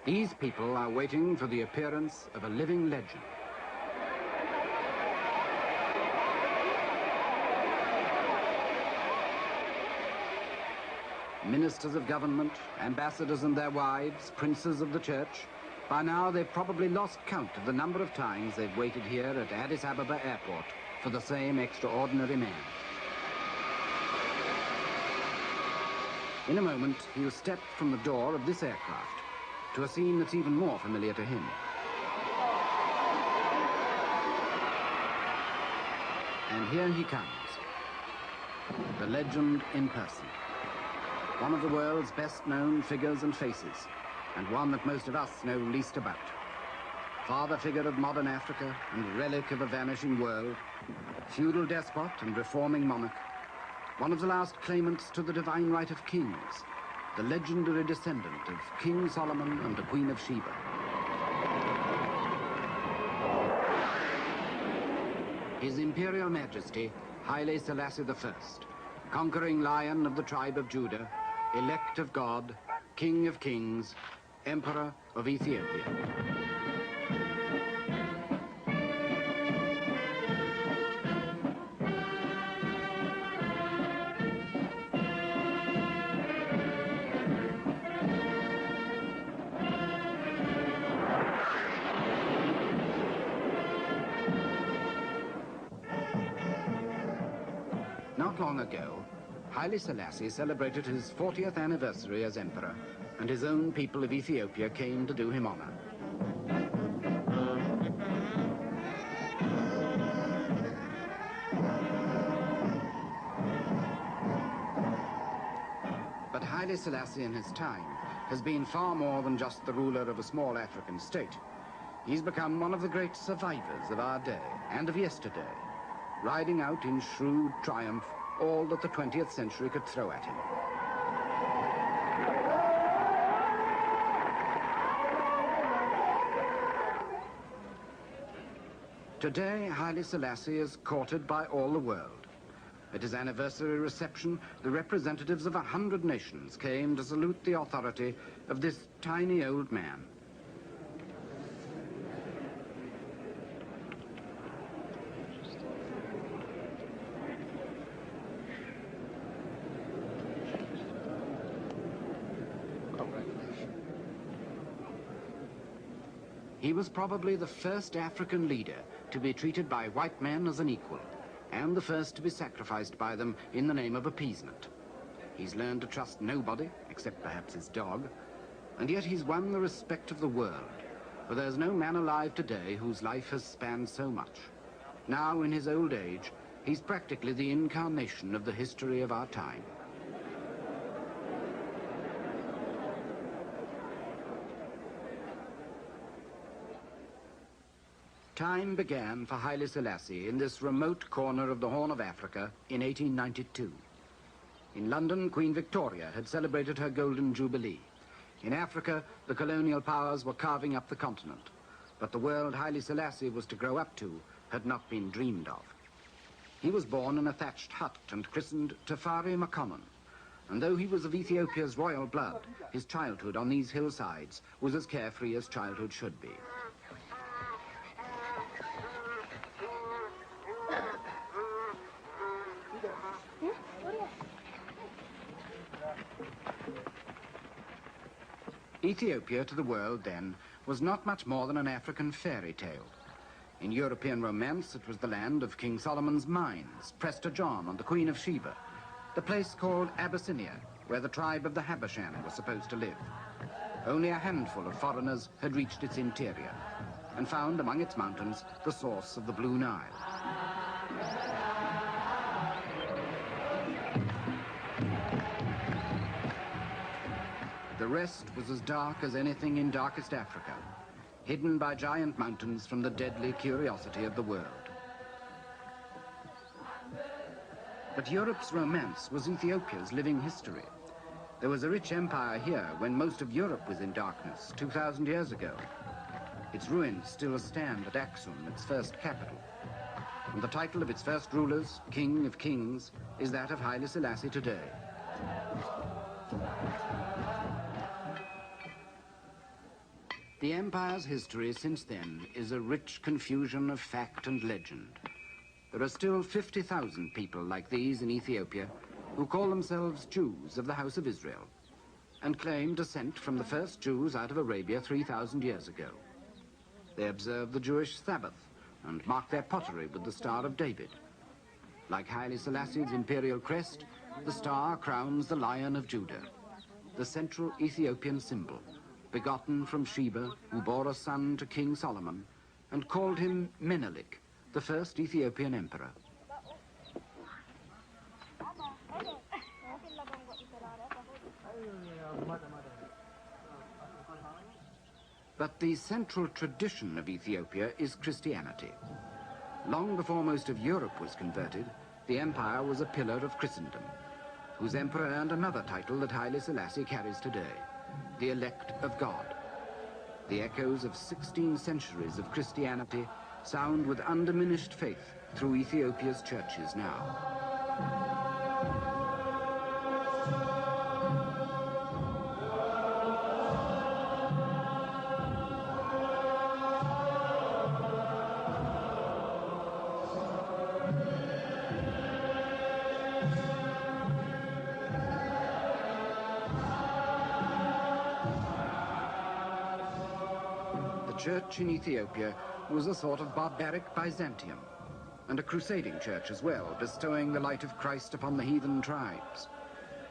These people are waiting for the appearance of a living legend. Ministers of government, ambassadors and their wives, princes of the church. By now they've probably lost count of the number of times they've waited here at Addis Ababa airport for the same extraordinary man. In a moment, he'll step from the door of this aircraft to a scene that's even more familiar to him. And here he comes, the legend in person. One of the world's best-known figures and faces, and one that most of us know least about. Father figure of modern Africa and relic of a vanishing world, feudal despot and reforming monarch, one of the last claimants to the divine right of kings, the legendary descendant of King Solomon and the Queen of Sheba. His Imperial Majesty, Haile Selassie I, conquering lion of the tribe of Judah, elect of God, King of Kings, Emperor of Ethiopia. Not long ago, Haile Selassie celebrated his 40th anniversary as emperor, and his own people of Ethiopia came to do him honor. But Haile Selassie in his time has been far more than just the ruler of a small African state. He's become one of the great survivors of our day and of yesterday, riding out in shrewd triumph all that the 20th century could throw at him. Today, Haile Selassie is courted by all the world. At his anniversary reception, the representatives of 100 nations came to salute the authority of this tiny old man. He was probably the first African leader to be treated by white men as an equal, and the first to be sacrificed by them in the name of appeasement. He's learned to trust nobody, except perhaps his dog, and yet he's won the respect of the world, for there's no man alive today whose life has spanned so much. Now, in his old age, he's practically the incarnation of the history of our time. Time began for Haile Selassie in this remote corner of the Horn of Africa in 1892. In London, Queen Victoria had celebrated her Golden Jubilee. In Africa, the colonial powers were carving up the continent. But the world Haile Selassie was to grow up to had not been dreamed of. He was born in a thatched hut and christened Tafari Makonnen. And though he was of Ethiopia's royal blood, his childhood on these hillsides was as carefree as childhood should be. Ethiopia to the world then was not much more than an African fairy tale. In European romance, it was the land of King Solomon's mines, Prester John and the Queen of Sheba, the place called Abyssinia, where the tribe of the Habashan was supposed to live. Only a handful of foreigners had reached its interior and found among its mountains the source of the Blue Nile. The rest was as dark as anything in darkest Africa, hidden by giant mountains from the deadly curiosity of the world. But Europe's romance was Ethiopia's living history. There was a rich empire here when most of Europe was in darkness 2,000 years ago. Its ruins still stand at Aksum, its first capital. And the title of its first rulers, King of Kings, is that of Haile Selassie today. The empire's history since then is a rich confusion of fact and legend. There are still 50,000 people like these in Ethiopia who call themselves Jews of the House of Israel and claim descent from the first Jews out of Arabia 3,000 years ago. They observe the Jewish Sabbath and mark their pottery with the Star of David. Like Haile Selassie's imperial crest, the star crowns the Lion of Judah, the central Ethiopian symbol, begotten from Sheba, who bore a son to King Solomon and called him Menelik, the first Ethiopian emperor. But the central tradition of Ethiopia is Christianity. Long before most of Europe was converted, the empire was a pillar of Christendom, whose emperor earned another title that Haile Selassie carries today, the elect of God. The echoes of 16 centuries of Christianity sound with undiminished faith through Ethiopia's churches now. The church in Ethiopia was a sort of barbaric Byzantium, and a crusading church as well, bestowing the light of Christ upon the heathen tribes.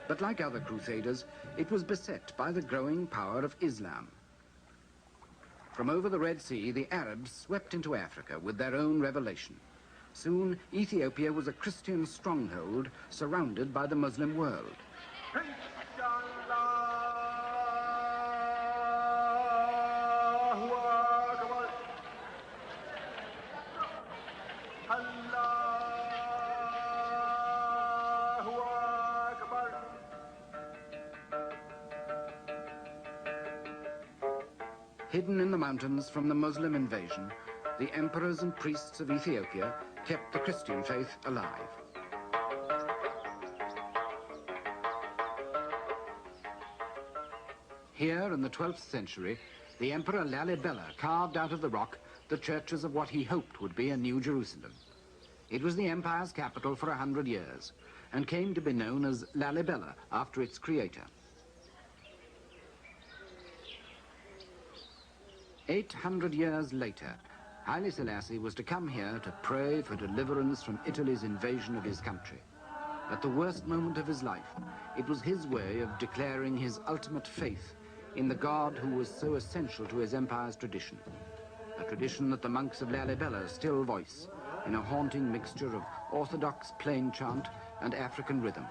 But like other crusaders, it was beset by the growing power of Islam. From over the Red Sea, the Arabs swept into Africa with their own revelation. Soon, Ethiopia was a Christian stronghold surrounded by the Muslim world. Hidden in the mountains from the Muslim invasion, the emperors and priests of Ethiopia kept the Christian faith alive. Here in the 12th century, the Emperor Lalibela carved out of the rock the churches of what he hoped would be a New Jerusalem. It was the empire's capital for 100 years and came to be known as Lalibela after its creator. 800 years later, Haile Selassie was to come here to pray for deliverance from Italy's invasion of his country. At the worst moment of his life, it was his way of declaring his ultimate faith in the God who was so essential to his empire's tradition, a tradition that the monks of Lalibela still voice in a haunting mixture of orthodox plain chant and African rhythm.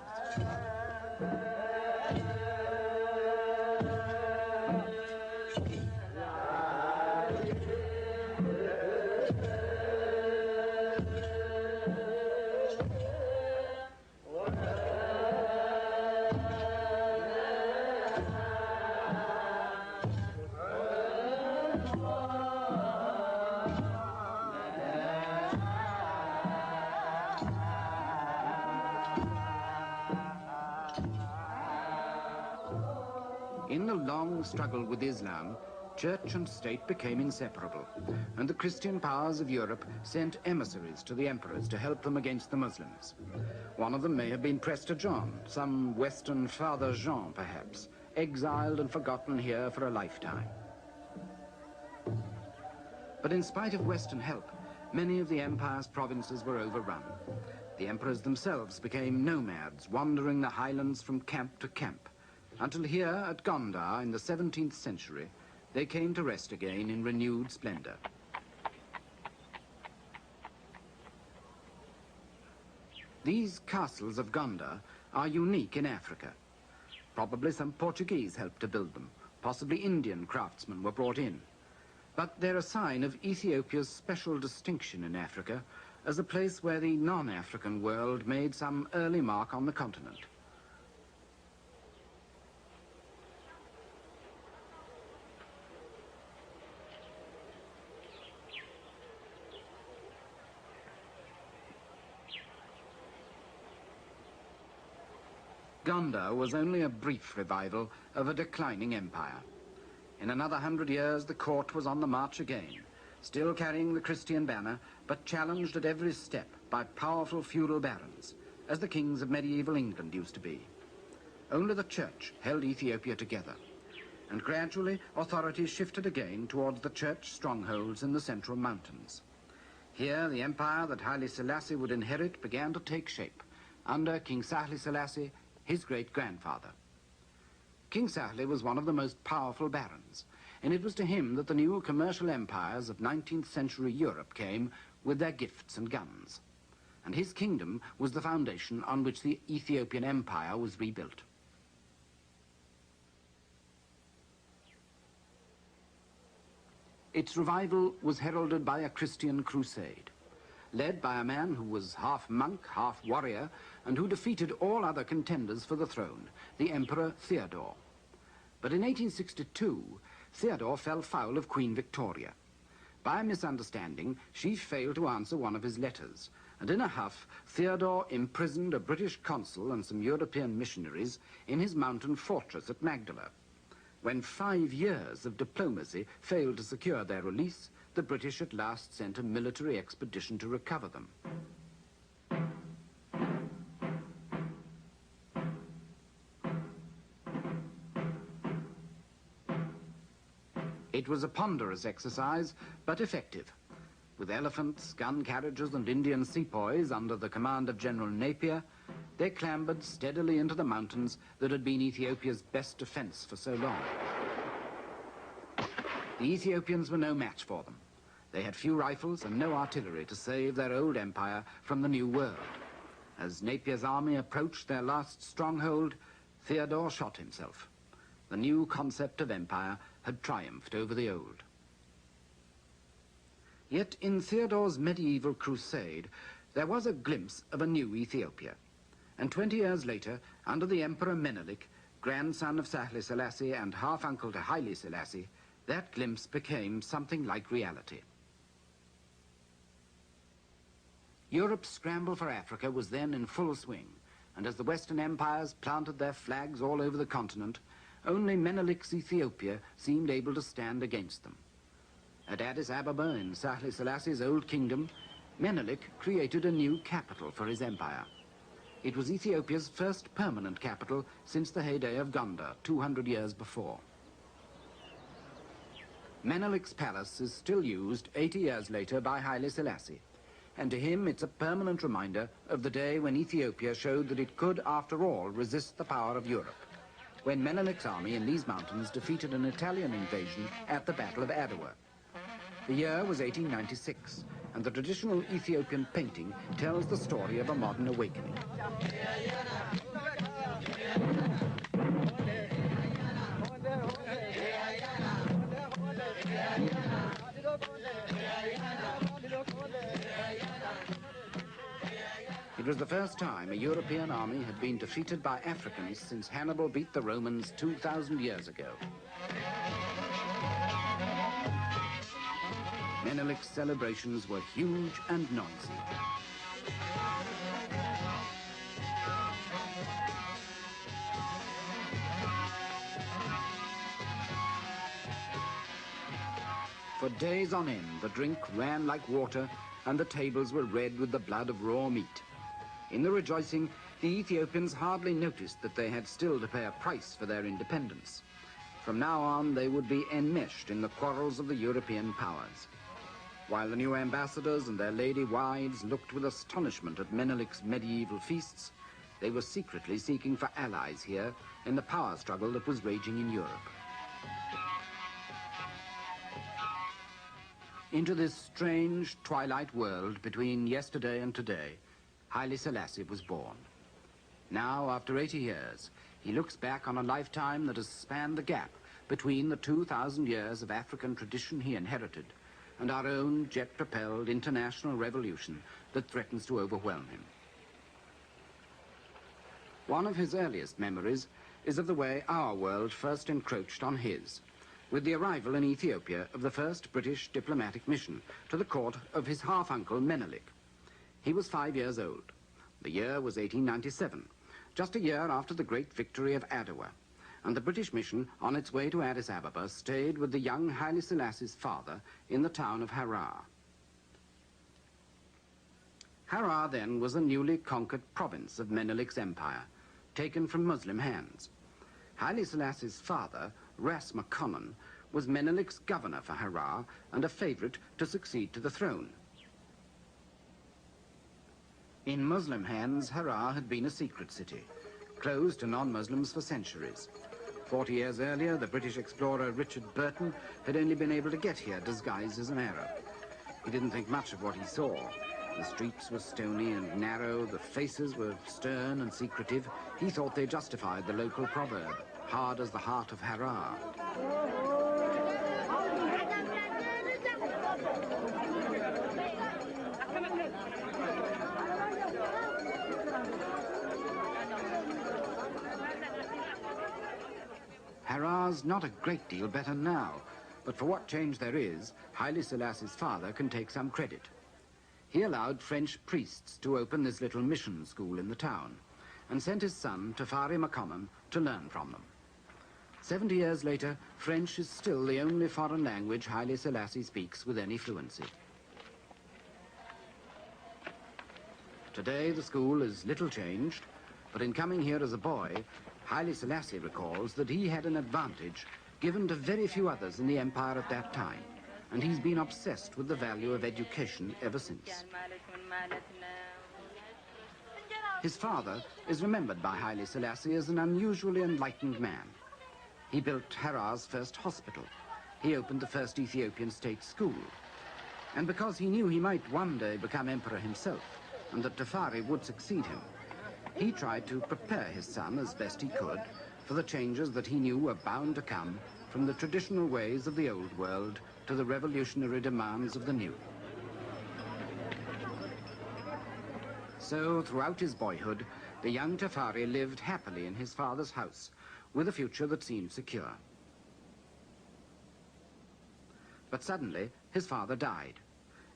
In the long struggle with Islam, church and state became inseparable, and the Christian powers of Europe sent emissaries to the emperors to help them against the Muslims. One of them may have been Prester John, some Western Father Jean, perhaps, exiled and forgotten here for a lifetime. But in spite of Western help, many of the empire's provinces were overrun. The emperors themselves became nomads, wandering the highlands from camp to camp, until here at Gondar in the 17th century, they came to rest again in renewed splendor. These castles of Gondar are unique in Africa. Probably some Portuguese helped to build them. Possibly Indian craftsmen were brought in. But they're a sign of Ethiopia's special distinction in Africa as a place where the non-African world made some early mark on the continent. Gondar was only a brief revival of a declining empire. In another 100 years, the court was on the march again, still carrying the Christian banner, but challenged at every step by powerful feudal barons, as the kings of medieval England used to be. Only the church held Ethiopia together, and gradually authorities shifted again towards the church strongholds in the central mountains. Here, the empire that Haile Selassie would inherit began to take shape, under King Haile Selassie, his great-grandfather. King Haile was one of the most powerful barons, and it was to him that the new commercial empires of 19th century Europe came with their gifts and guns. And his kingdom was the foundation on which the Ethiopian empire was rebuilt. Its revival was heralded by a Christian crusade, led by a man who was half monk, half warrior, and who defeated all other contenders for the throne, the Emperor Theodore. But in 1862, Theodore fell foul of Queen Victoria. By a misunderstanding, she failed to answer one of his letters, and in a huff, Theodore imprisoned a British consul and some European missionaries in his mountain fortress at Magdala. When 5 years of diplomacy failed to secure their release, the British at last sent a military expedition to recover them. It was a ponderous exercise, but effective. With elephants, gun carriages, and Indian sepoys under the command of General Napier, they clambered steadily into the mountains that had been Ethiopia's best defense for so long. The Ethiopians were no match for them. They had few rifles and no artillery to save their old empire from the new world. As Napier's army approached their last stronghold, Theodore shot himself. The new concept of empire had triumphed over the old. Yet in Theodore's medieval crusade, there was a glimpse of a new Ethiopia. And 20 years later, under the Emperor Menelik, grandson of Haile Selassie and half-uncle to Haile Selassie, that glimpse became something like reality. Europe's scramble for Africa was then in full swing, and as the Western empires planted their flags all over the continent, only Menelik's Ethiopia seemed able to stand against them. At Addis Ababa, in Haile Selassie's old kingdom, Menelik created a new capital for his empire. It was Ethiopia's first permanent capital since the heyday of Gondar, 200 years before. Menelik's palace is still used 80 years later by Haile Selassie, and to him it's a permanent reminder of the day when Ethiopia showed that it could, after all, resist the power of Europe, when Menelik's army in these mountains defeated an Italian invasion at the Battle of Adwa. The year was 1896, and the traditional Ethiopian painting tells the story of a modern awakening. It was the first time a European army had been defeated by Africans since Hannibal beat the Romans 2,000 years ago. Menelik's celebrations were huge and noisy. For days on end, the drink ran like water, and the tables were red with the blood of raw meat. In the rejoicing, the Ethiopians hardly noticed that they had still to pay a price for their independence. From now on, they would be enmeshed in the quarrels of the European powers. While the new ambassadors and their lady wives looked with astonishment at Menelik's medieval feasts, they were secretly seeking for allies here in the power struggle that was raging in Europe. Into this strange twilight world between yesterday and today, Haile Selassie was born. Now, after 80 years, he looks back on a lifetime that has spanned the gap between the 2,000 years of African tradition he inherited and our own jet-propelled international revolution that threatens to overwhelm him. One of his earliest memories is of the way our world first encroached on his, with the arrival in Ethiopia of the first British diplomatic mission to the court of his half-uncle Menelik. He was 5 years old. The year was 1897, just a year after the great victory of Adwa, and the British mission on its way to Addis Ababa stayed with the young Haile Selassie's father in the town of Harar. Harar then was a newly conquered province of Menelik's empire, taken from Muslim hands. Haile Selassie's father, Ras McConnell, was Menelik's governor for Harar and a favorite to succeed to the throne. In Muslim hands, Harar had been a secret city, closed to non-Muslims for centuries. 40 years earlier, the British explorer Richard Burton had only been able to get here disguised as an Arab. He didn't think much of what he saw. The streets were stony and narrow, the faces were stern and secretive. He thought they justified the local proverb, hard as the heart of Harar. Harar's not a great deal better now, but for what change there is, Haile Selassie's father can take some credit. He allowed French priests to open this little mission school in the town and sent his son, Tafari McConnell, to learn from them. 70 years later, French is still the only foreign language Haile Selassie speaks with any fluency. Today, the school is little changed, but in coming here as a boy, Haile Selassie recalls that he had an advantage given to very few others in the empire at that time, and he's been obsessed with the value of education ever since. His father is remembered by Haile Selassie as an unusually enlightened man. He built Harar's first hospital. He opened the first Ethiopian state school. And because he knew he might one day become emperor himself, and that Tafari would succeed him, he tried to prepare his son as best he could for the changes that he knew were bound to come from the traditional ways of the old world to the revolutionary demands of the new. So, throughout his boyhood, the young Tafari lived happily in his father's house, with a future that seemed secure. But suddenly, his father died,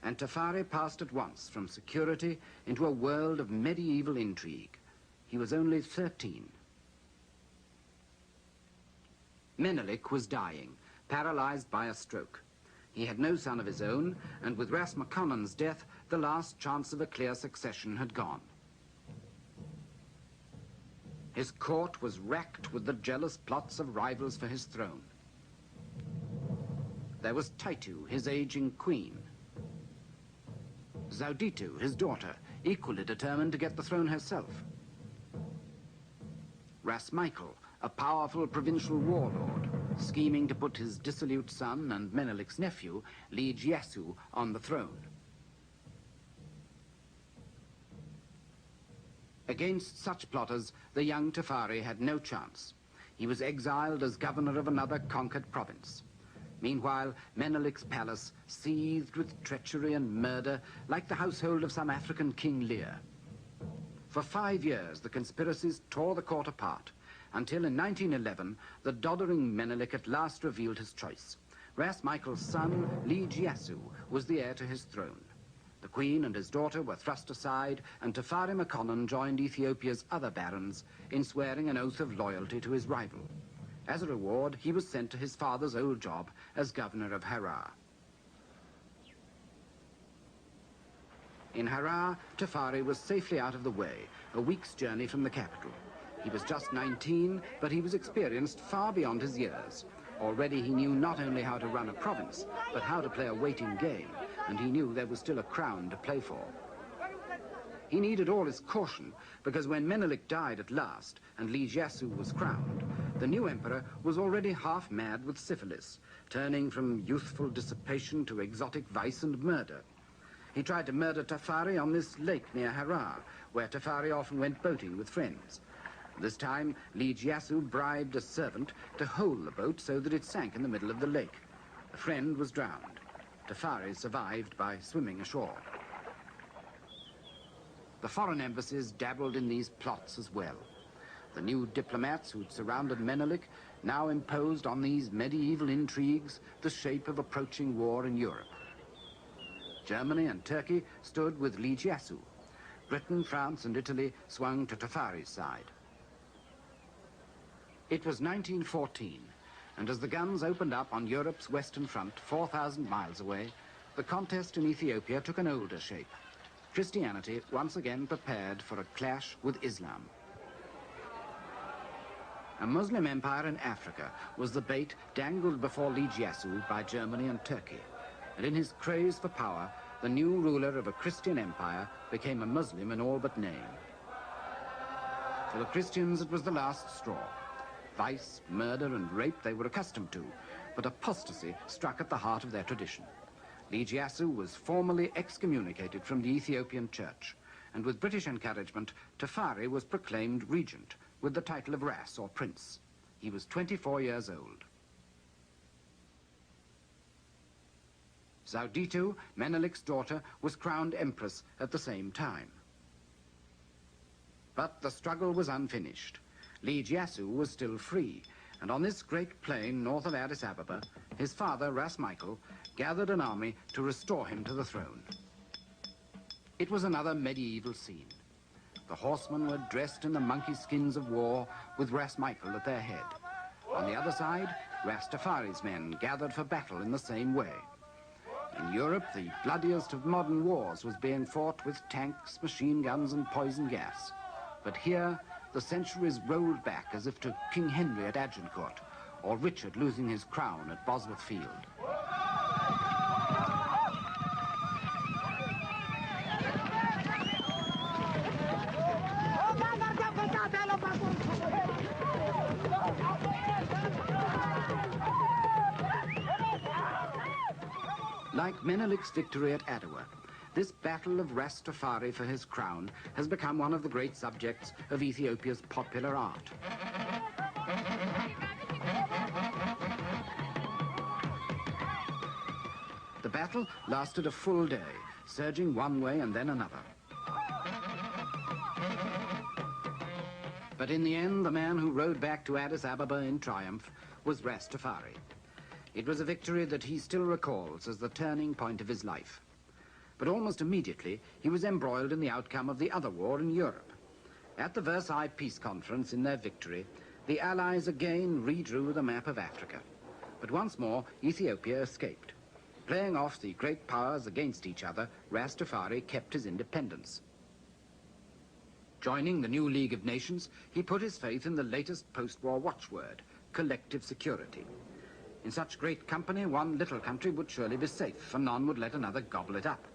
and Tafari passed at once from security into a world of medieval intrigue. He was only 13. Menelik was dying, paralyzed by a stroke. He had no son of his own, and with Ras McConnell's death, the last chance of a clear succession had gone. His court was racked with the jealous plots of rivals for his throne. There was Taitu, his aging queen. Zauditu, his daughter, equally determined to get the throne herself. Ras Michael, a powerful provincial warlord, scheming to put his dissolute son and Menelik's nephew, Liege Yasu, on the throne. Against such plotters, the young Tafari had no chance. He was exiled as governor of another conquered province. Meanwhile, Menelik's palace seethed with treachery and murder like the household of some African King Lear. For 5 years, the conspiracies tore the court apart, until in 1911, the doddering Menelik at last revealed his choice. Ras Michael's son, Liege Yasu, was the heir to his throne. The queen and his daughter were thrust aside, and Tafari McConnell joined Ethiopia's other barons in swearing an oath of loyalty to his rival. As a reward, he was sent to his father's old job as governor of Harar. In Harar, Tafari was safely out of the way, a week's journey from the capital. He was just 19, but he was experienced far beyond his years. Already he knew not only how to run a province, but how to play a waiting game, and he knew there was still a crown to play for. He needed all his caution, because when Menelik died at last and Liege Yasu was crowned, the new emperor was already half mad with syphilis, turning from youthful dissipation to exotic vice and murder. He tried to murder Tafari on this lake near Harar, where Tafari often went boating with friends. This time, Liege Yasu bribed a servant to hole the boat so that it sank in the middle of the lake. A friend was drowned. Tafari survived by swimming ashore. The foreign embassies dabbled in these plots as well. The new diplomats who'd surrounded Menelik now imposed on these medieval intrigues the shape of approaching war in Europe. Germany and Turkey stood with Liege Yasu. Britain, France, and Italy swung to Tafari's side. It was 1914, and as the guns opened up on Europe's western front, 4,000 miles away, the contest in Ethiopia took an older shape. Christianity once again prepared for a clash with Islam. A Muslim empire in Africa was the bait dangled before Lijyasu by Germany and Turkey, and in his craze for power, the new ruler of a Christian empire became a Muslim in all but name. For the Christians, it was the last straw. Vice, murder, and rape they were accustomed to, but apostasy struck at the heart of their tradition. Lijyasu was formally excommunicated from the Ethiopian church, and with British encouragement, Tafari was proclaimed regent with the title of Ras, or prince. He was 24 years old. Zauditu, Menelik's daughter, was crowned empress at the same time. But the struggle was unfinished. Lijyasu was still free, and on this great plain north of Addis Ababa, his father, Ras Michael, gathered an army to restore him to the throne. It was another medieval scene. The horsemen were dressed in the monkey skins of war, with Ras Michael at their head. On the other side, Ras Tafari's men gathered for battle in the same way. In Europe, the bloodiest of modern wars was being fought with tanks, machine guns, and poison gas. But here, the centuries rolled back as if to King Henry at Agincourt, or Richard losing his crown at Bosworth Field. Like Menelik's victory at Adowa, this battle of Ras Tafari for his crown has become one of the great subjects of Ethiopia's popular art. The battle lasted a full day, surging one way and then another. But in the end, the man who rode back to Addis Ababa in triumph was Ras Tafari. It was a victory that he still recalls as the turning point of his life. But almost immediately, he was embroiled in the outcome of the other war in Europe. At the Versailles Peace Conference, in their victory, the Allies again redrew the map of Africa. But once more, Ethiopia escaped. Playing off the great powers against each other, Ras Tafari kept his independence. Joining the new League of Nations, he put his faith in the latest post-war watchword, collective security. In such great company, one little country would surely be safe, for none would let another gobble it up.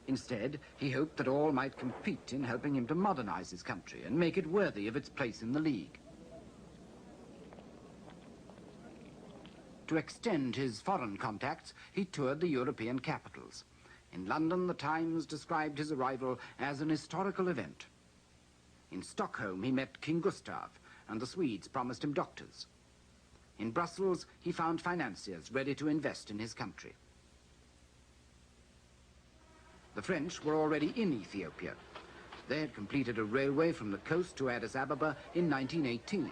Instead, he hoped that all might compete in helping him to modernize his country and make it worthy of its place in the League. To extend his foreign contacts, he toured the European capitals. In London, the Times described his arrival as an historical event. In Stockholm, he met King Gustav, and the Swedes promised him doctors. In Brussels, he found financiers ready to invest in his country. The French were already in Ethiopia. They had completed a railway from the coast to Addis Ababa in 1918.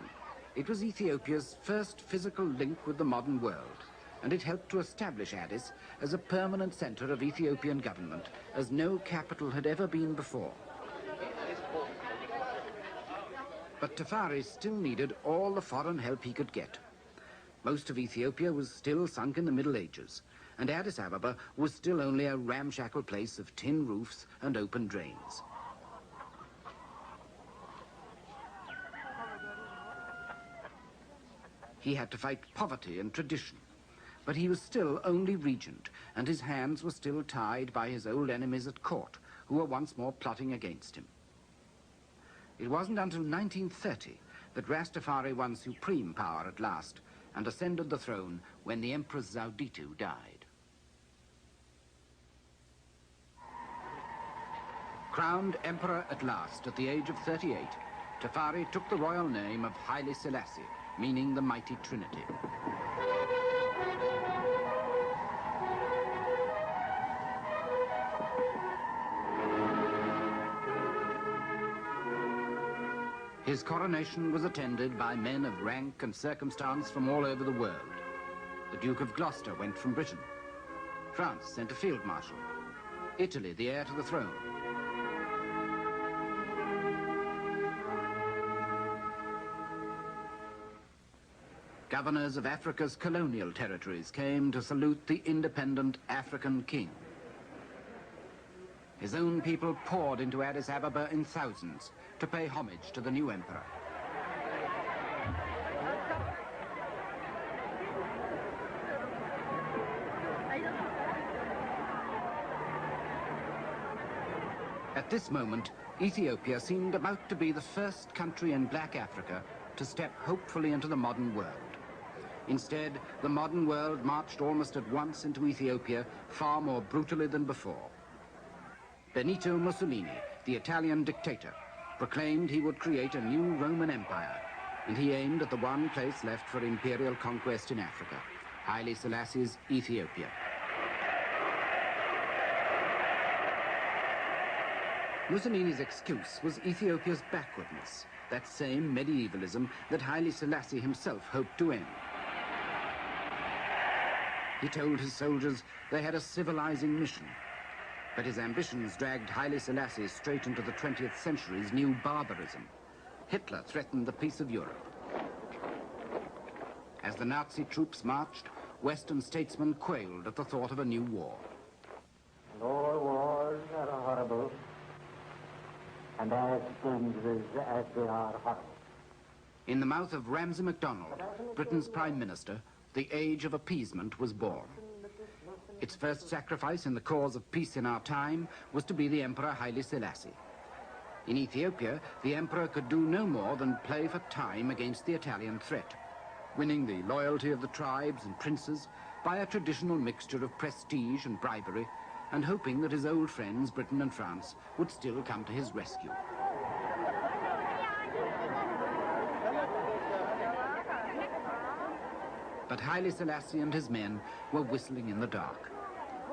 It was Ethiopia's first physical link with the modern world, and it helped to establish Addis as a permanent center of Ethiopian government, as no capital had ever been before. But Tafari still needed all the foreign help he could get. Most of Ethiopia was still sunk in the Middle Ages, and Addis Ababa was still only a ramshackle place of tin roofs and open drains. He had to fight poverty and tradition, but he was still only regent, and his hands were still tied by his old enemies at court, who were once more plotting against him. It wasn't until 1930 that Ras Tafari won supreme power at last, and ascended the throne when the Empress Zauditu died. Crowned emperor at last at the age of 38, Tafari took the royal name of Haile Selassie, meaning the Mighty Trinity. His coronation was attended by men of rank and circumstance from all over the world. The Duke of Gloucester went from Britain. France sent a field marshal. Italy, the heir to the throne. Governors of Africa's colonial territories came to salute the independent African king. His own people poured into Addis Ababa in thousands to pay homage to the new emperor. At this moment, Ethiopia seemed about to be the first country in black Africa to step hopefully into the modern world. Instead, the modern world marched almost at once into Ethiopia, far more brutally than before. Benito Mussolini, the Italian dictator, proclaimed he would create a new Roman Empire, and he aimed at the one place left for imperial conquest in Africa, Haile Selassie's Ethiopia. Mussolini's excuse was Ethiopia's backwardness, that same medievalism that Haile Selassie himself hoped to end. He told his soldiers they had a civilizing mission, but his ambitions dragged Haile Selassie straight into the 20th century's new barbarism. Hitler threatened the peace of Europe. As the Nazi troops marched, Western statesmen quailed at the thought of a new war. All wars are horrible, and as dangerous as they are horrible. In the mouth of Ramsay MacDonald, Britain's Prime Minister, the age of appeasement was born. Its first sacrifice in the cause of peace in our time was to be the Emperor Haile Selassie. In Ethiopia, the emperor could do no more than play for time against the Italian threat, winning the loyalty of the tribes and princes by a traditional mixture of prestige and bribery, and hoping that his old friends, Britain and France, would still come to his rescue. But Haile Selassie and his men were whistling in the dark.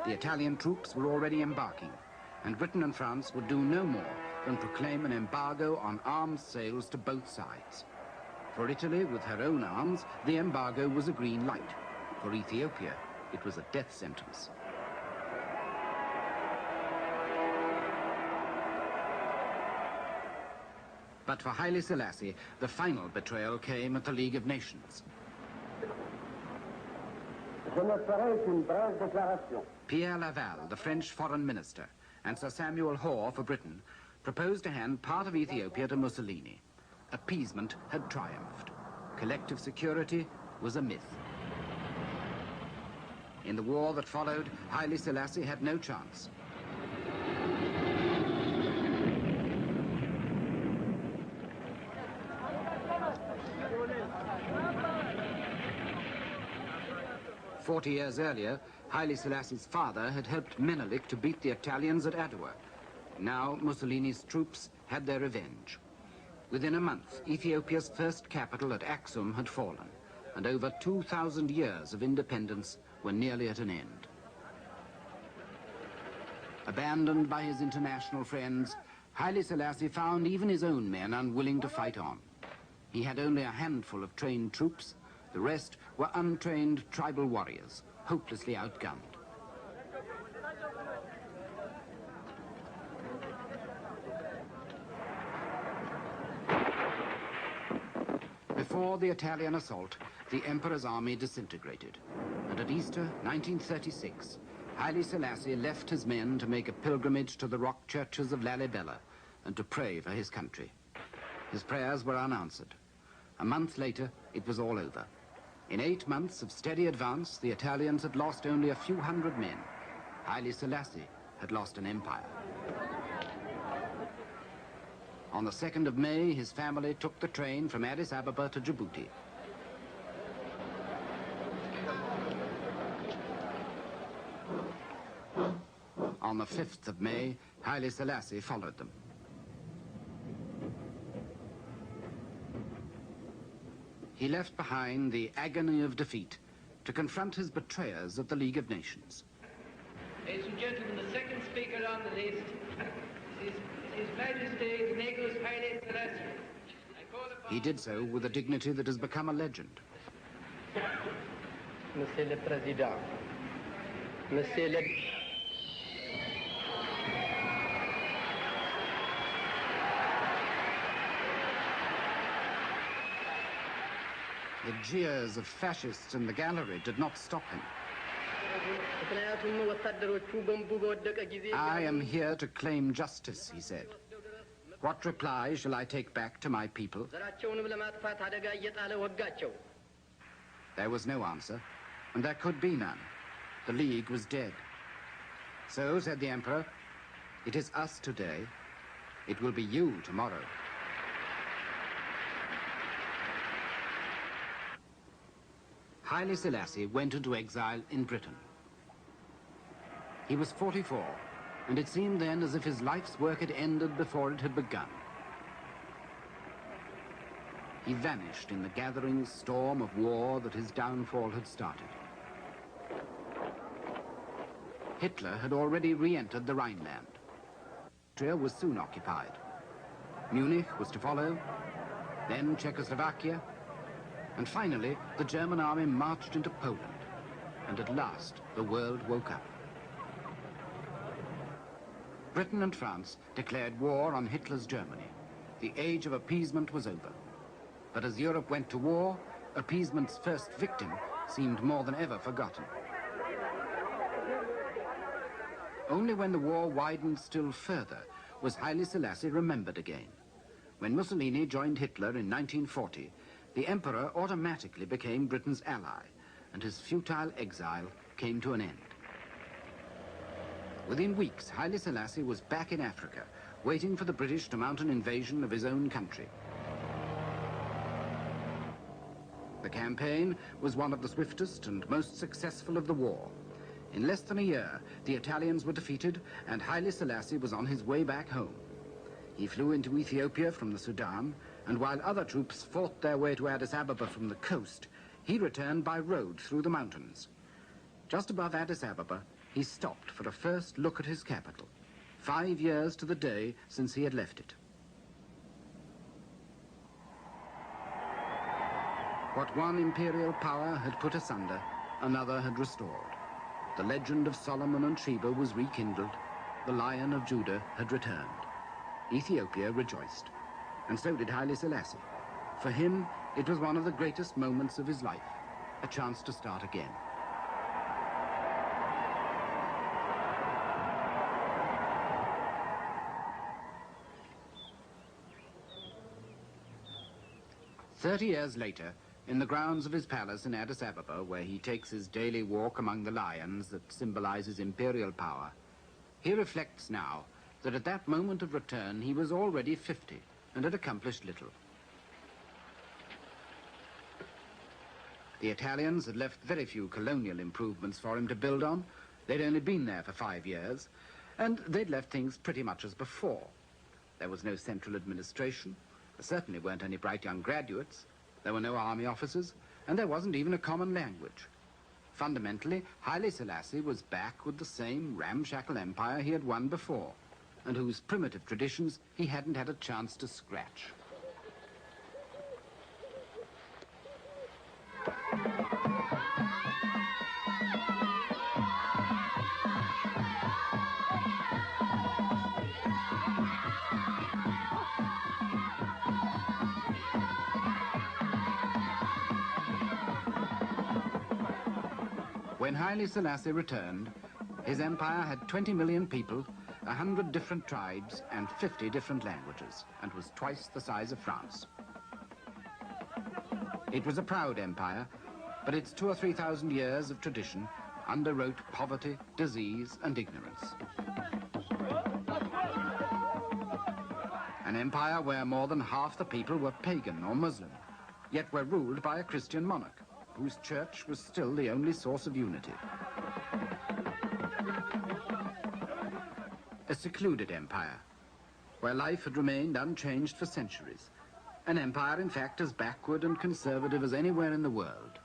The Italian troops were already embarking, and Britain and France would do no more than proclaim an embargo on arms sales to both sides. For Italy, with her own arms, the embargo was a green light. For Ethiopia, it was a death sentence. But for Haile Selassie, the final betrayal came at the League of Nations. Pierre Laval, the French foreign minister, and Sir Samuel Hoare for Britain, proposed to hand part of Ethiopia to Mussolini. Appeasement had triumphed. Collective security was a myth. In the war that followed, Haile Selassie had no chance. "40 years earlier, Haile Selassie's father had helped Menelik to beat the Italians at Adwa. Now Mussolini's troops had their revenge. Within a month, Ethiopia's first capital at Aksum had fallen, and over 2,000 years of independence were nearly at an end. Abandoned by his international friends, Haile Selassie found even his own men unwilling to fight on. He had only a handful of trained troops. The rest were untrained tribal warriors, hopelessly outgunned. Before the Italian assault, the emperor's army disintegrated, and at Easter 1936, Haile Selassie left his men to make a pilgrimage to the rock churches of Lalibela and to pray for his country. His prayers were unanswered. A month later, it was all over. In 8 months of steady advance, the Italians had lost only a few hundred men. Haile Selassie had lost an empire. On the 2nd of May, his family took the train from Addis Ababa to Djibouti. On the 5th of May, Haile Selassie followed them. He left behind the agony of defeat to confront his betrayers at the League of Nations. Ladies and gentlemen, the second speaker on the list is His Majesty Negus Haile Selassie. He did so with a dignity that has become a legend. Monsieur le Président, Monsieur le... The jeers of fascists in the gallery did not stop him. I am here to claim justice, he said. What reply shall I take back to my people? There was no answer, and there could be none. The League was dead. So, said the Emperor, it is us today. It will be you tomorrow. Haile Selassie went into exile in Britain. He was 44, and it seemed then as if his life's work had ended before it had begun. He vanished in the gathering storm of war that his downfall had started. Hitler had already re-entered the Rhineland. Austria was soon occupied. Munich was to follow, then Czechoslovakia, and finally the German army marched into Poland, and at last the world woke up. Britain and France declared war on Hitler's Germany. The age of appeasement was over. But as Europe went to war, appeasement's first victim seemed more than ever forgotten. Only when the war widened still further was Haile Selassie remembered again. When Mussolini joined Hitler in 1940, the emperor automatically became Britain's ally, and his futile exile came to an end. Within weeks, Haile Selassie was back in Africa, waiting for the British to mount an invasion of his own country. The campaign was one of the swiftest and most successful of the war. In less than a year, the Italians were defeated, and Haile Selassie was on his way back home. He flew into Ethiopia from the Sudan, and while other troops fought their way to Addis Ababa from the coast, he returned by road through the mountains. Just above Addis Ababa, he stopped for a first look at his capital, 5 years to the day since he had left it. What one imperial power had put asunder, another had restored. The legend of Solomon and Sheba was rekindled. The Lion of Judah had returned. Ethiopia rejoiced, and so did Haile Selassie. For him, it was one of the greatest moments of his life, a chance to start again. "30 years later, in the grounds of his palace in Addis Ababa, where he takes his daily walk among the lions that symbolizes imperial power, he reflects now that at that moment of return he was already 50 and had accomplished little. The Italians had left very few colonial improvements for him to build on. They'd only been there for 5 years, and they'd left things pretty much as before. There was no central administration. There certainly weren't any bright young graduates. There were no army officers, and there wasn't even a common language. Fundamentally, Haile Selassie was back with the same ramshackle empire he had won before, and whose primitive traditions he hadn't had a chance to scratch. When Haile Selassie returned, his empire had 20 million people, 100 different tribes, and 50 different languages, and was twice the size of France. It was a proud empire, but its 2,000 or 3,000 years of tradition underwrote poverty, disease, and ignorance. An empire where more than half the people were pagan or Muslim, yet were ruled by a Christian monarch, whose church was still the only source of unity. A secluded empire, where life had remained unchanged for centuries. An empire, in fact, as backward and conservative as anywhere in the world.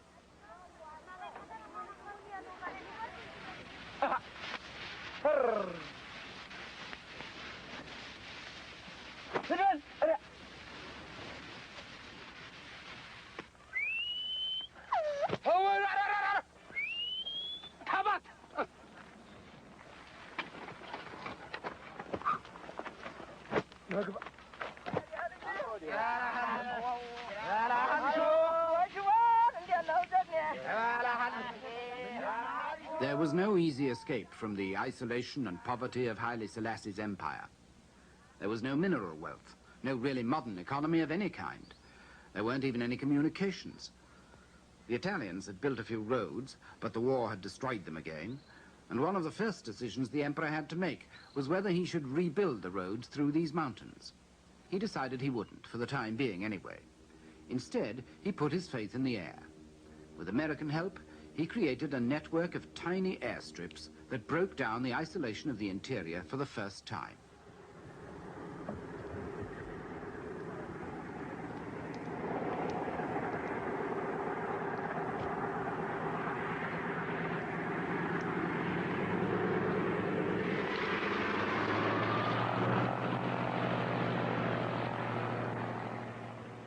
There was no easy escape from the isolation and poverty of Haile Selassie's empire. There was no mineral wealth, no really modern economy of any kind. There weren't even any communications. The Italians had built a few roads, but the war had destroyed them again, and one of the first decisions the emperor had to make was whether he should rebuild the roads through these mountains. He decided he wouldn't, for the time being anyway. Instead, he put his faith in the air. With American help, he created a network of tiny airstrips that broke down the isolation of the interior for the first time.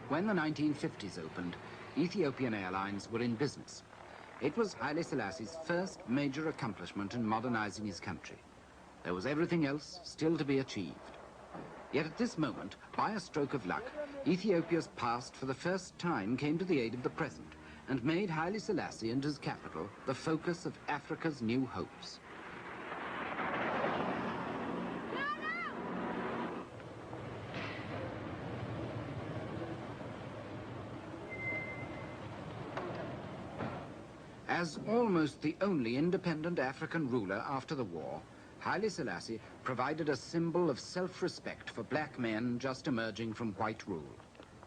When the 1950s opened, Ethiopian Airlines were in business. It was Haile Selassie's first major accomplishment in modernizing his country. There was everything else still to be achieved. Yet at this moment, by a stroke of luck, Ethiopia's past for the first time came to the aid of the present and made Haile Selassie and his capital the focus of Africa's new hopes. As almost the only independent African ruler after the war, Haile Selassie provided a symbol of self-respect for black men just emerging from white rule.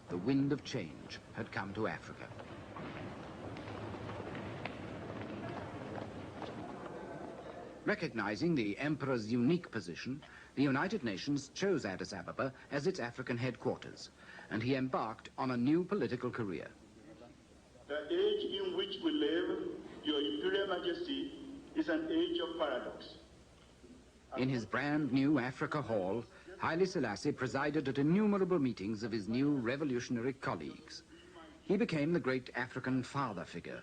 The wind of change had come to Africa. Recognizing the emperor's unique position, the United Nations chose Addis Ababa as its African headquarters, and he embarked on a new political career. The age in which we live, Your Imperial Majesty, is an age of paradox. In his brand new Africa Hall, Haile Selassie presided at innumerable meetings of his new revolutionary colleagues. He became the great African father figure,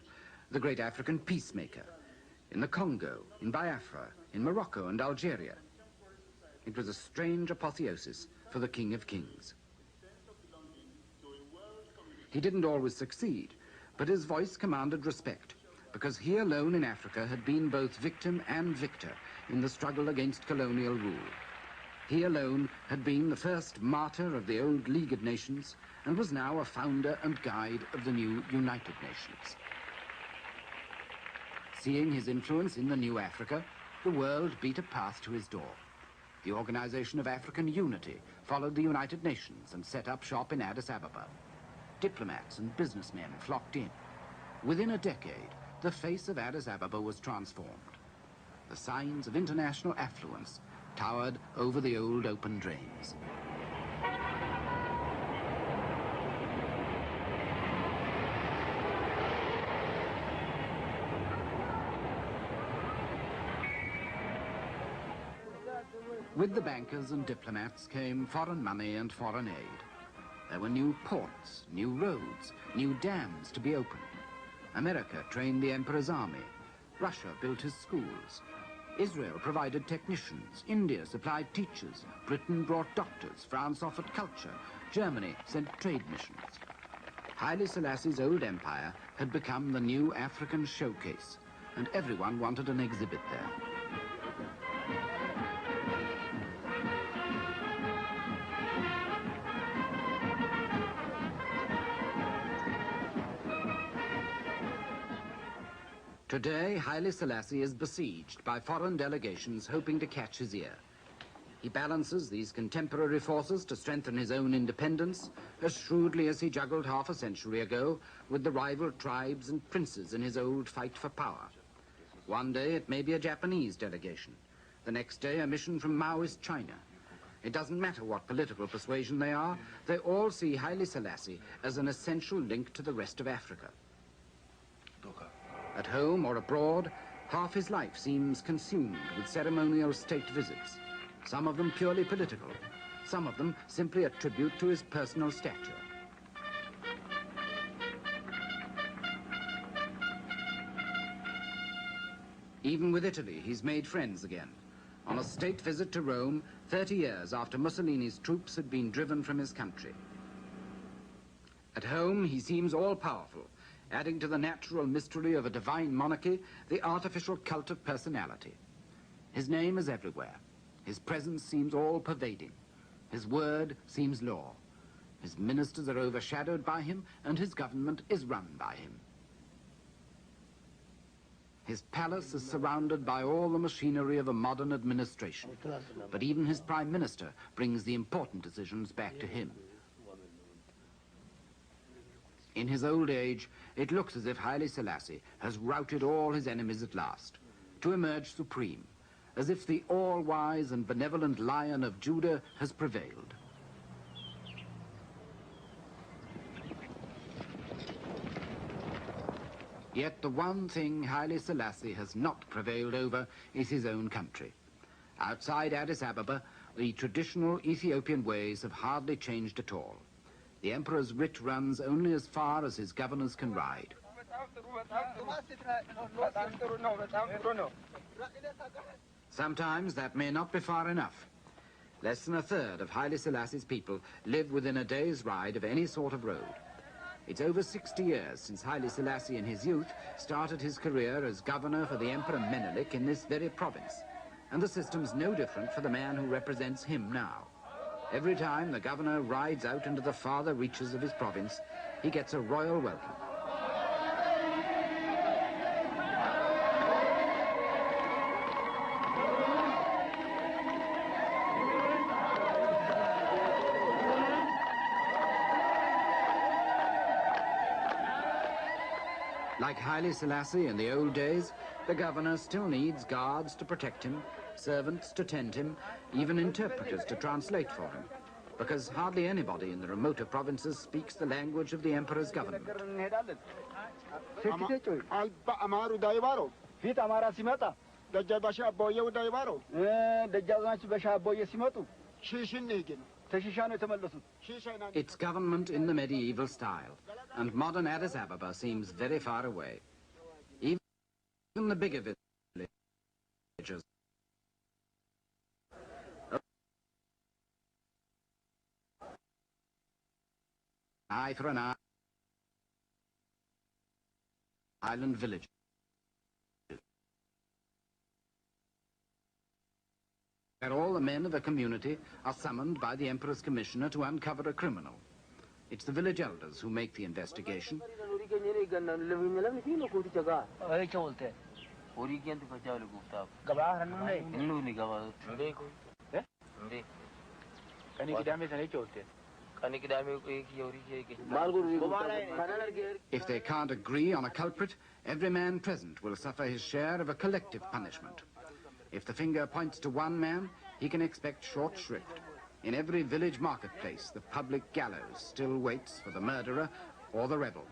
the great African peacemaker, in the Congo, in Biafra, in Morocco and Algeria. It was a strange apotheosis for the King of Kings. He didn't always succeed, but his voice commanded respect, because he alone in Africa had been both victim and victor in the struggle against colonial rule. He alone had been the first martyr of the old Leagued Nations and was now a founder and guide of the new United Nations. Seeing his influence in the new Africa, the world beat a path to his door. The Organization of African Unity followed the United Nations and set up shop in Addis Ababa. Diplomats and businessmen flocked in. Within a decade, the face of Addis Ababa was transformed. The signs of international affluence towered over the old open drains. With the bankers and diplomats came foreign money and foreign aid. There were new ports, new roads, new dams to be opened. America trained the emperor's army. Russia built his schools. Israel provided technicians. India supplied teachers. Britain brought doctors. France offered culture. Germany sent trade missions. Haile Selassie's old empire had become the new African showcase, and everyone wanted an exhibit there. Today, Haile Selassie is besieged by foreign delegations hoping to catch his ear. He balances these contemporary forces to strengthen his own independence as shrewdly as he juggled half a century ago with the rival tribes and princes in his old fight for power. One day it may be a Japanese delegation, the next day a mission from Maoist China. It doesn't matter what political persuasion they are, they all see Haile Selassie as an essential link to the rest of Africa. At home or abroad, half his life seems consumed with ceremonial state visits, some of them purely political, some of them simply a tribute to his personal stature. Even with Italy, he's made friends again. On a state visit to Rome, 30 years after Mussolini's troops had been driven from his country. At home, he seems all-powerful, adding to the natural mystery of a divine monarchy the artificial cult of personality. His name is everywhere. His presence seems all-pervading. His word seems law. His ministers are overshadowed by him, and his government is run by him. His palace is surrounded by all the machinery of a modern administration, but even his prime minister brings the important decisions back to him. In his old age, it looks as if Haile Selassie has routed all his enemies at last, to emerge supreme, as if the all-wise and benevolent Lion of Judah has prevailed. Yet the one thing Haile Selassie has not prevailed over is his own country. Outside Addis Ababa, the traditional Ethiopian ways have hardly changed at all. The emperor's writ runs only as far as his governors can ride. Sometimes that may not be far enough. Less than a third of Haile Selassie's people live within a day's ride of any sort of road. It's over 60 years since Haile Selassie in his youth started his career as governor for the Emperor Menelik in this very province. And the system's no different for the man who represents him now. Every time the governor rides out into the farther reaches of his province, he gets a royal welcome. Like Haile Selassie in the old days, the governor still needs guards to protect him, servants to tend him, even interpreters to translate for him, because hardly anybody in the remoter provinces speaks the language of the emperor's government. It's government in the medieval style, and modern Addis Ababa seems very far away. Even the bigger villages eye for an eye, island village. Where all the men of a community are summoned by the emperor's commissioner to uncover a criminal. It's the village elders who make the investigation. If they can't agree on a culprit, every man present will suffer his share of a collective punishment. If the finger points to one man, he can expect short shrift. In every village marketplace, the public gallows still waits for the murderer or the rebel.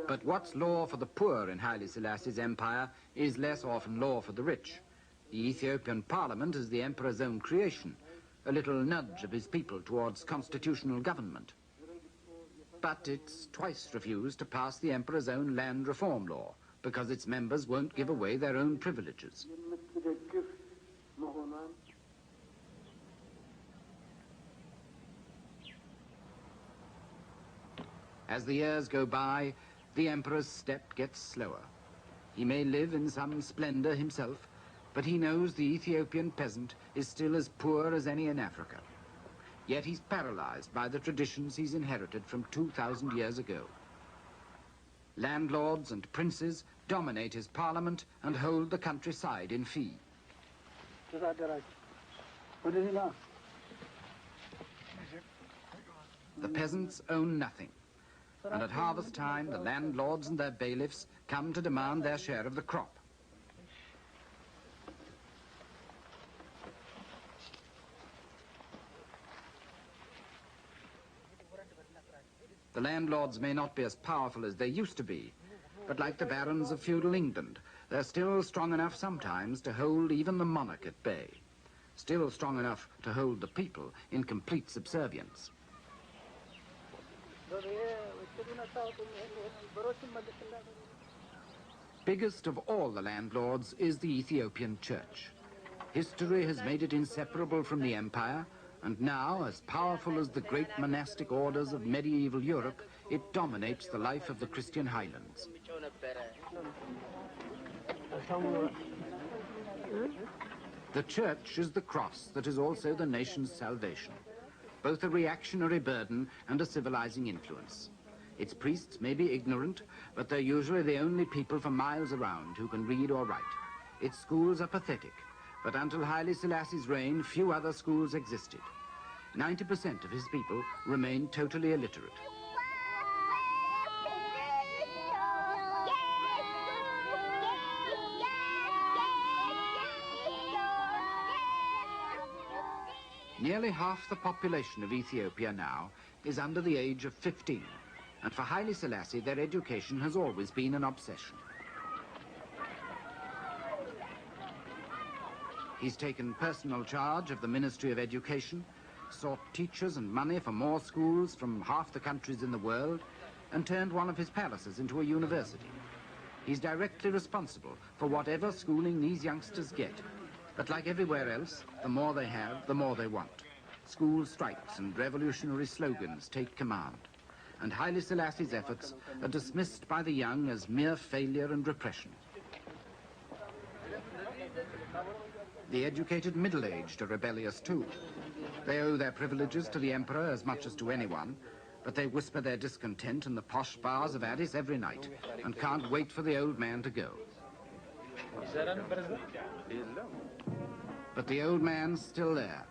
But what's law for the poor in Haile Selassie's empire is less often law for the rich. The Ethiopian parliament is the emperor's own creation, a little nudge of his people towards constitutional government. But it's twice refused to pass the emperor's own land reform law, because its members won't give away their own privileges. As the years go by, the emperor's step gets slower. He may live in some splendor himself, but he knows the Ethiopian peasant is still as poor as any in Africa. Yet he's paralyzed by the traditions he's inherited from 2,000 years ago. Landlords and princes dominate his parliament and hold the countryside in fee. The peasants own nothing, and at harvest time the landlords and their bailiffs come to demand their share of the crop. The landlords may not be as powerful as they used to be, but like the barons of feudal England, they're still strong enough sometimes to hold even the monarch at bay, still strong enough to hold the people in complete subservience. Biggest of all the landlords is the Ethiopian church. History has made it inseparable from the empire, And now, as powerful as the great monastic orders of medieval Europe, it dominates the life of the Christian highlands. The church is the cross that is also the nation's salvation, both a reactionary burden and a civilizing influence. Its priests may be ignorant, but they're usually the only people for miles around who can read or write. Its schools are pathetic, but until Haile Selassie's reign, few other schools existed. 90% of his people remained totally illiterate. Nearly half the population of Ethiopia now is under the age of 15, and for Haile Selassie, their education has always been an obsession. He's taken personal charge of the Ministry of Education, sought teachers and money for more schools from half the countries in the world, and turned one of his palaces into a university. He's directly responsible for whatever schooling these youngsters get. But like everywhere else, the more they have, the more they want. School strikes and revolutionary slogans take command. And Haile Selassie's efforts are dismissed by the young as mere failure and repression. The educated middle-aged are rebellious too. They owe their privileges to the emperor as much as to anyone, but they whisper their discontent in the posh bars of Addis every night and can't wait for the old man to go. But the old man's still there,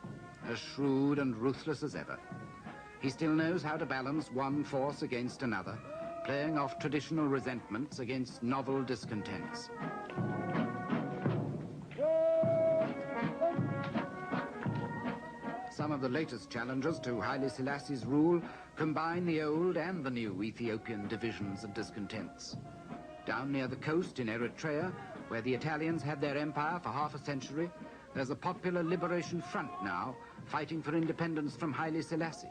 as shrewd and ruthless as ever. He still knows how to balance one force against another, playing off traditional resentments against novel discontents. Some of the latest challenges to Haile Selassie's rule combine the old and the new Ethiopian divisions and discontents. Down near the coast in Eritrea, where the Italians had their empire for half a century, there's a popular liberation front now fighting for independence from Haile Selassie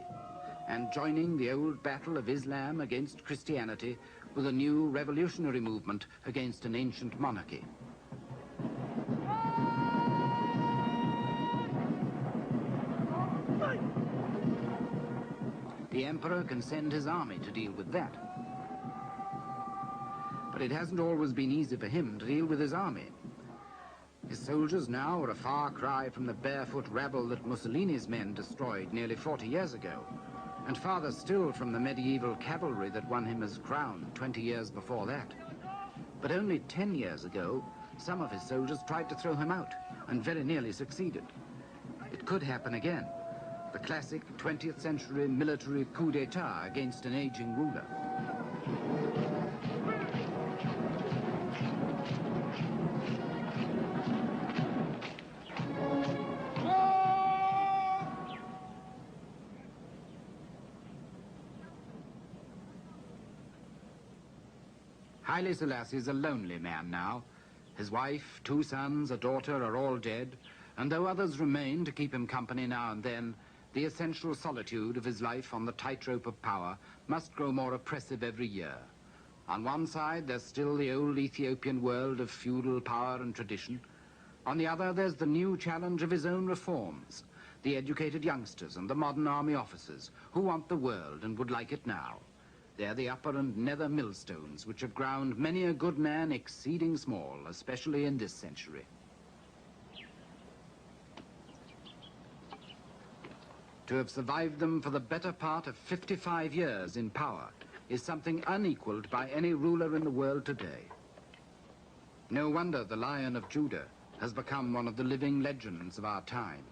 and joining the old battle of Islam against Christianity with a new revolutionary movement against an ancient monarchy. The emperor can send his army to deal with that. But it hasn't always been easy for him to deal with his army. His soldiers now are a far cry from the barefoot rabble that Mussolini's men destroyed nearly 40 years ago, and farther still from the medieval cavalry that won him his crown 20 years before that. But only 10 years ago, some of his soldiers tried to throw him out, and very nearly succeeded. It could happen again. The classic 20th century military coup d'etat against an aging ruler. Haile Selassie is a lonely man now. His wife, 2 sons, a daughter are all dead, and though others remain to keep him company now and then, the essential solitude of his life on the tightrope of power must grow more oppressive every year. On one side, there's still the old Ethiopian world of feudal power and tradition. On the other, there's the new challenge of his own reforms, the educated youngsters and the modern army officers who want the world and would like it now. They're the upper and nether millstones which have ground many a good man exceeding small, especially in this century. To have survived them for the better part of 55 years in power is something unequaled by any ruler in the world today. No wonder the Lion of Judah has become one of the living legends of our time.